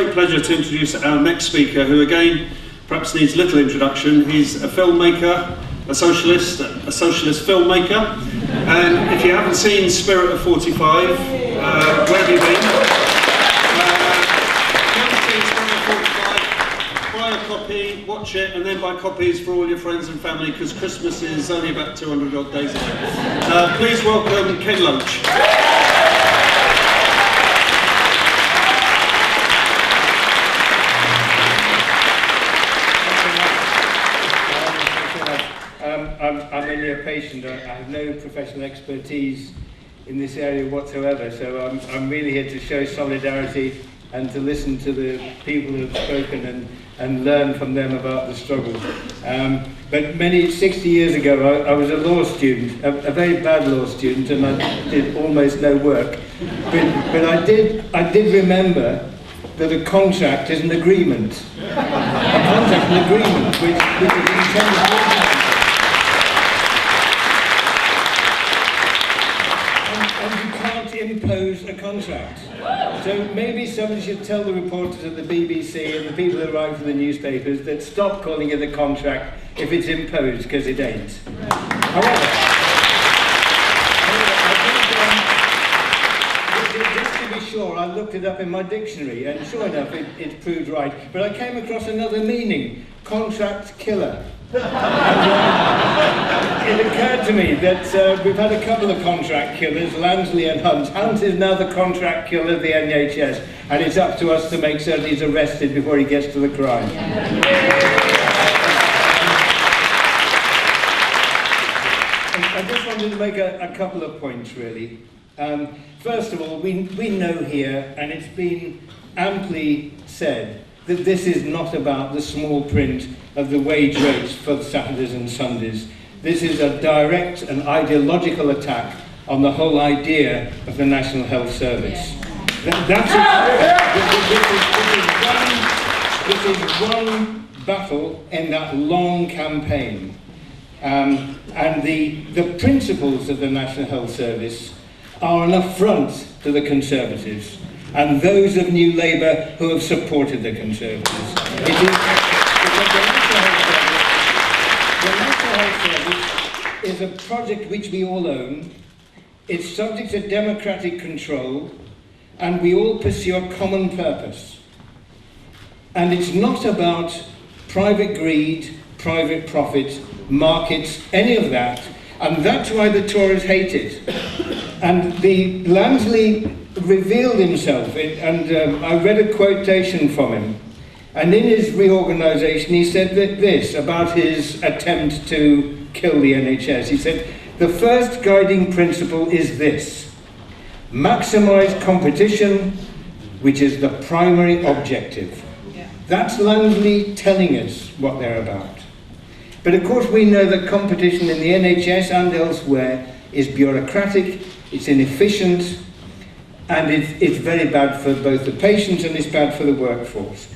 great pleasure to introduce our next speaker, who again perhaps needs little introduction. He's a filmmaker, a socialist filmmaker, and if you haven't seen Spirit of 45, where have you been? Buy a copy, watch it, and then buy copies for all your friends and family, because Christmas is only about 200 odd days away. Please welcome Ken Loach. I'm only a patient. I have no professional expertise in this area whatsoever, so I'm really here to show solidarity and to listen to the people who have spoken and learn from them about the struggle. But 60 years ago, I was a law student, a very bad law student, and I did almost no work. But I did remember that a contract is an agreement. A contract is an agreement which is intended. Impose a contract. So maybe somebody should tell the reporters at the BBC and the people who write for the newspapers that stop calling it a contract if it's imposed, because it ain't. However, just to be sure, I looked it up in my dictionary, and sure enough it proved right. But I came across another meaning: contract killer. It occurred to me that we've had a couple of contract killers, Lansley and Hunt. Hunt is now the contract killer of the NHS, and it's up to us to make certain he's arrested before he gets to the crime. I just wanted to make a couple of points, really. First of all, we know here, and it's been amply said, that this is not about the small print of the wage rates for Saturdays and Sundays. This is a direct and ideological attack on the whole idea of the National Health Service. This is one battle in that long campaign. And the principles of the National Health Service are an affront to the Conservatives and those of New Labour who have supported the Conservatives. The National Health Service is a project which we all own. It's subject to democratic control, and we all pursue a common purpose. And it's not about private greed, private profit, markets, any of that. And that's why the Tories hate it. And the Lansley revealed himself, and I read a quotation from him. And in his reorganisation, he said this about his attempt to kill the NHS. He said, "The first guiding principle is this: maximise competition, which is the primary objective." Yeah. That's Lansley telling us what they're about. But of course we know that competition in the NHS and elsewhere is bureaucratic, it's inefficient, and it's very bad for both the patients and it's bad for the workforce.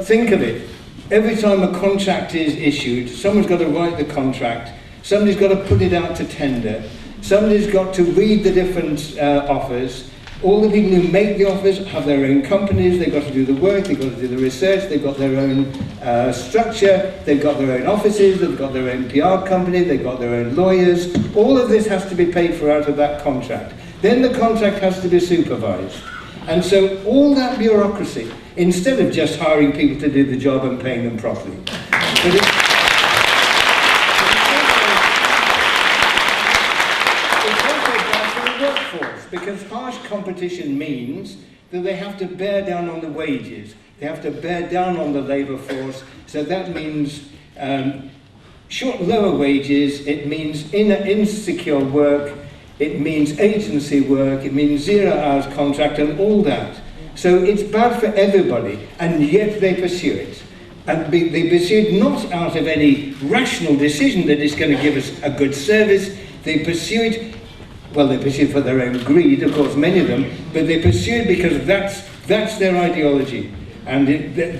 Think of it. Every time a contract is issued, someone's got to write the contract, somebody's got to put it out to tender, somebody's got to read the different offers. All the people who make the offers have their own companies, they've got to do the work, they've got to do the research, they've got their own structure, they've got their own offices, they've got their own PR company, they've got their own lawyers. All of this has to be paid for out of that contract. Then the contract has to be supervised. And so all that bureaucracy, instead of just hiring people to do the job and paying them properly. But it's also bad for the workforce, because harsh competition means that they have to bear down on the wages, they have to bear down on the labour force, so that means lower wages, it means insecure work, it means agency work, it means 0 hours contract and all that. So it's bad for everybody, and yet they pursue it. And they pursue it not out of any rational decision that it's going to give us a good service. They pursue it, well, they pursue it for their own greed, of course, many of them, but they pursue it because that's their ideology. And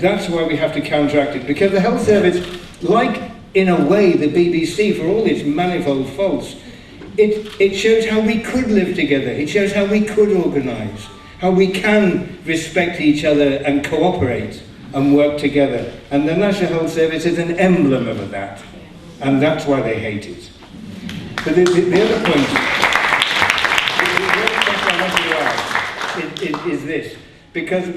that's why we have to counteract it. Because the health service, like, in a way, the BBC, for all its manifold faults, it shows how we could live together. It shows how we could organise. how we can respect each other and cooperate and work together. And the National Health Service is an emblem of that, and that's why they hate it. But the other point, is this, because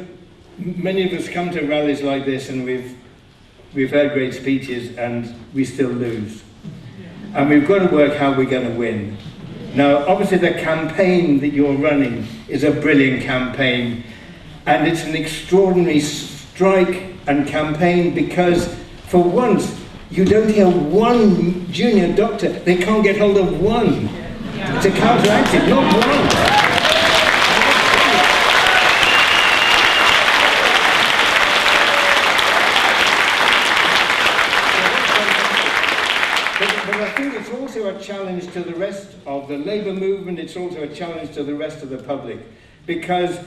many of us come to rallies like this and we've heard great speeches and we still lose. And we've got to work how we're going to win. Now, obviously the campaign that you're running is a brilliant campaign, and it's an extraordinary strike and campaign because for once you don't hear one junior doctor, they can't get hold of one to counteract it, not one. But I think it's also a challenge to the rest of the labour movement, it's also a challenge to the rest of the public, because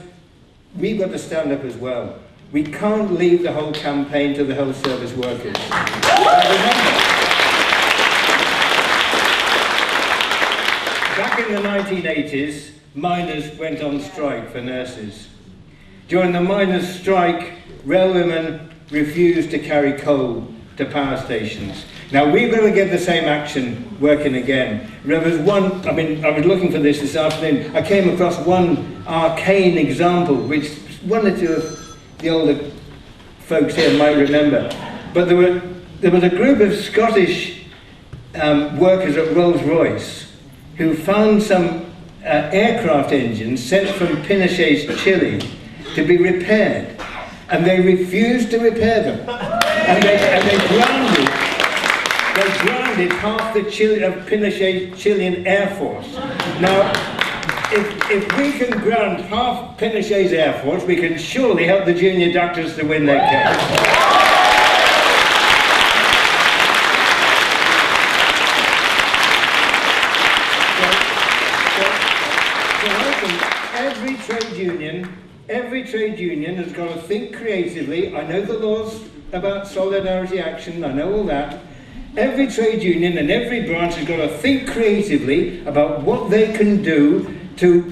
we've got to stand up as well. We can't leave the whole campaign to the health service workers. Back in the 1980s, miners went on strike for nurses. During the miners' strike, railwaymen refused to carry coal to power stations. Now we're going to get the same action working again. There was one, I was looking for this afternoon, I came across one arcane example, which one or two of the older folks here might remember. But there was a group of Scottish workers at Rolls-Royce who found some aircraft engines sent from Pinochet's Chile to be repaired, and they refused to repair them, and they grounded half the Pinochet's Chilean Air Force. Now, if we can ground half Pinochet's Air Force, we can surely help the junior doctors to win their case. So I think every trade union has got to think creatively. I know the laws about solidarity action, I know all that. Every trade union and every branch has got to think creatively about what they can do to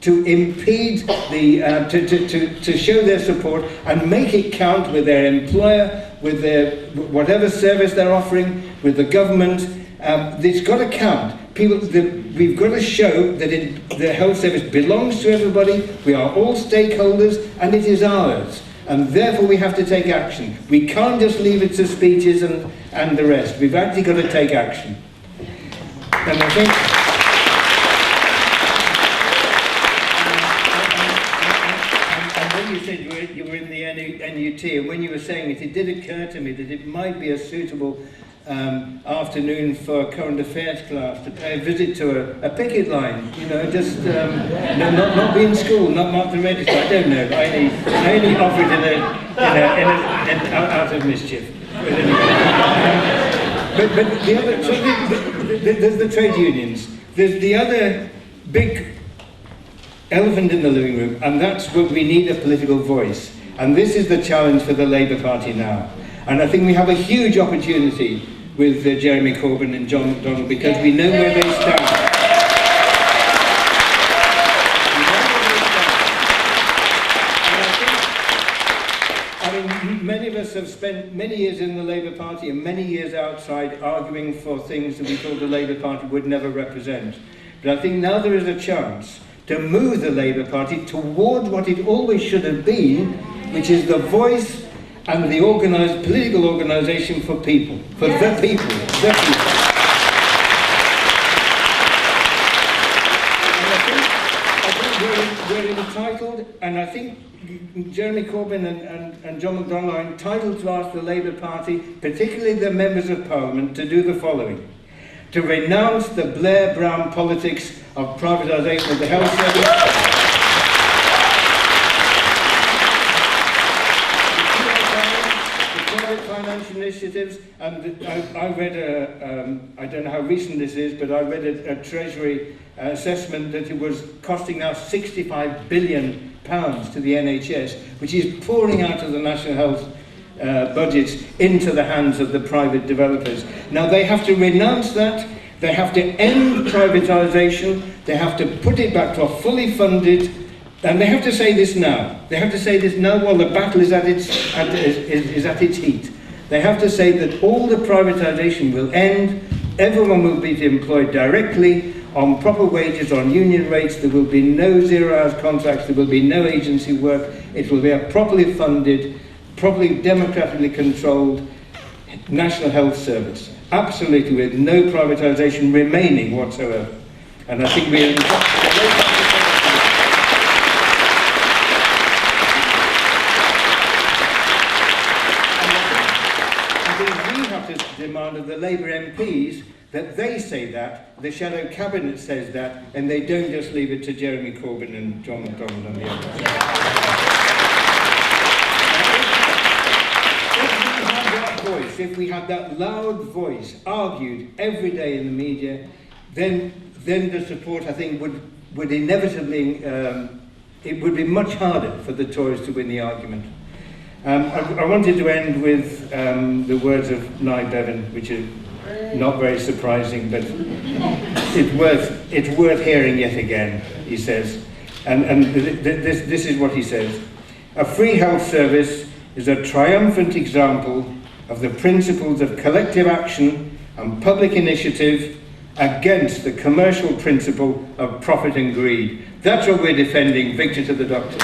impede to show their support and make it count with their employer, with their whatever service they're offering, with the government. It's got to count. We've got to show that the health service belongs to everybody. We are all stakeholders, and it is ours. And therefore we have to take action. We can't just leave it to speeches and the rest. We've actually got to take action. And I think... And when you said you were in the NUT, and when you were saying it, it did occur to me that it might be a suitable afternoon for a current affairs class to pay a visit to a picket line, just not be in school, not mark the register. I don't know. I only offer it out of mischief. But the other, so there's the trade unions. There's the other big elephant in the living room, and that's what we need, a political voice. And this is the challenge for the Labour Party now. And I think we have a huge opportunity with Jeremy Corbyn and John McDonnell, because we know where they stand. Many of us have spent many years in the Labour Party and many years outside arguing for things that we thought the Labour Party would never represent. But I think now there is a chance to move the Labour Party toward what it always should have been, which is the voice and the political organisation for people, for the people, the people. I think we're entitled, and I think Jeremy Corbyn and John McDonnell are entitled to ask the Labour Party, particularly the members of Parliament, to do the following: to renounce the Blair-Brown politics of privatisation of the health service, initiatives, and I read I don't know how recent this is, but I read a Treasury assessment that it was costing now £65 billion to the NHS, which is pouring out of the National Health budgets into the hands of the private developers. Now they have to renounce that, they have to end privatisation, they have to put it back to a fully funded And they have to say this now. They have to say this now while the battle is at its heat. They have to say that all the privatisation will end, everyone will be employed directly, on proper wages, on union rates, there will be no zero-hours contracts, there will be no agency work, it will be a properly funded, properly democratically controlled National Health Service. Absolutely, with no privatisation remaining whatsoever. And I think we're... demand of the Labour MPs that they say that, the shadow cabinet says that, and they don't just leave it to Jeremy Corbyn and John McDonnell and the others. If we had that loud voice argued every day in the media, then the support, I think, would inevitably, it would be much harder for the Tories to win the argument. I wanted to end with the words of Nye Bevan, which are not very surprising, but it's worth hearing yet again, he says. And this is what he says. A free health service is a triumphant example of the principles of collective action and public initiative against the commercial principle of profit and greed. That's what we're defending. Victory to the doctors.